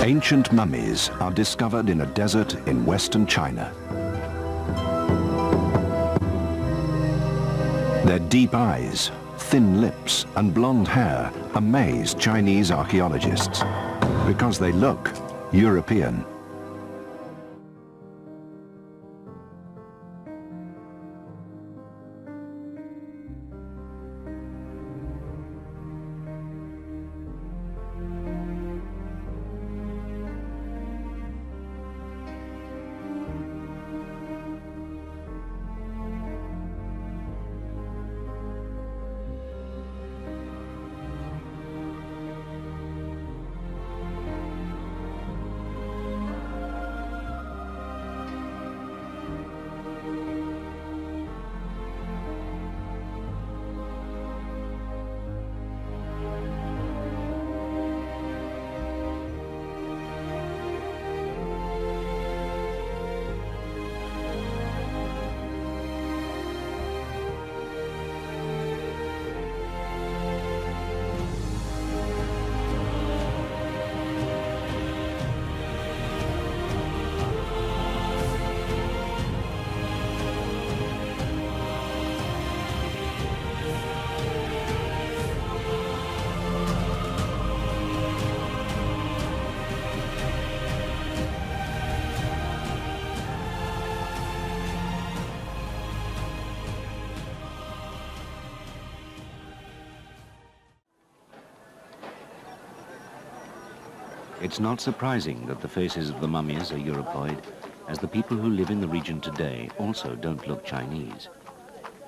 Ancient mummies are discovered in a desert in western China. Their deep eyes, thin lips and blonde hair amaze Chinese archaeologists because they look European. It's not surprising that the faces of the mummies are Europoid, as the people who live in the region today also don't look Chinese.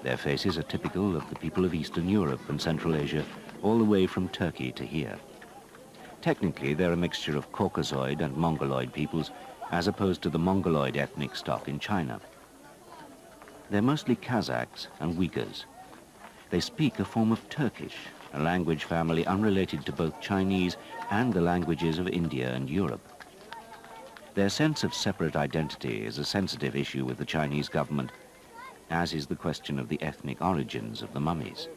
Their faces are typical of the people of Eastern Europe and Central Asia, all the way from Turkey to here. Technically, they're a mixture of Caucasoid and Mongoloid peoples, as opposed to the Mongoloid ethnic stock in China. They're mostly Kazakhs and Uyghurs. They speak a form of Turkish, a language family unrelated to both Chinese and the languages of India and Europe. Their sense of separate identity is a sensitive issue with the Chinese government, as is the question of the ethnic origins of the mummies.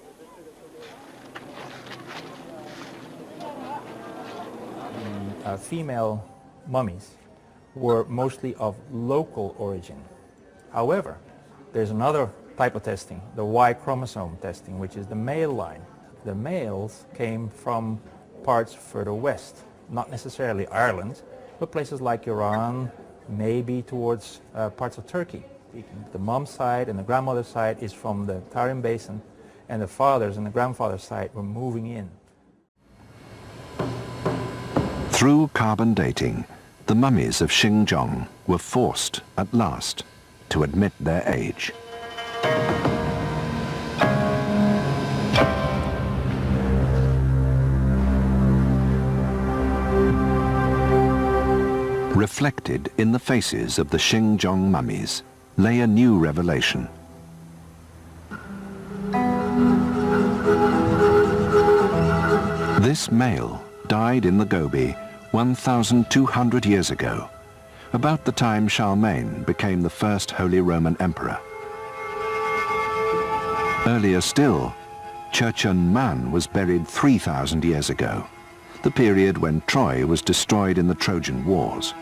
Female mummies were mostly of local origin. However, there's another type of testing, the Y chromosome testing, which is the male line. The males came from parts further west, not necessarily Ireland, but places like Iran, maybe towards parts of Turkey. The mom's side and the grandmother's side is from the Tarim Basin, and the father's and the grandfather's side were moving in. Through carbon dating, the mummies of Xinjiang were forced, at last, to admit their age. Reflected in the faces of the Xinjiang mummies lay a new revelation. This male died in the Gobi 1,200 years ago, about the time Charlemagne became the first Holy Roman Emperor. Earlier still, Churchen Man was buried 3,000 years ago, the period when Troy was destroyed in the Trojan Wars.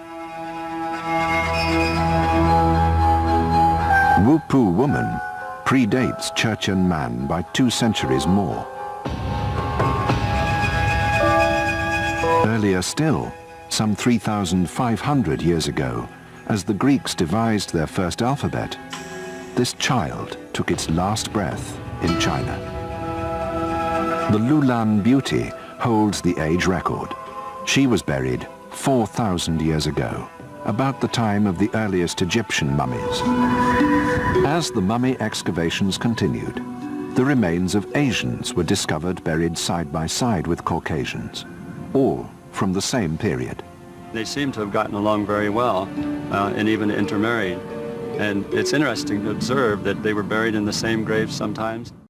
Wupu woman predates Churchen Man by 2 centuries more. Earlier still, some 3,500 years ago, as the Greeks devised their first alphabet, this child took its last breath in China. The Lulan beauty holds the age record. She was buried 4,000 years ago, about the time of the earliest Egyptian mummies. As the mummy excavations continued, the remains of Asians were discovered buried side by side with Caucasians, all from the same period. They seem to have gotten along very well and even intermarried. And it's interesting to observe that they were buried in the same graves sometimes.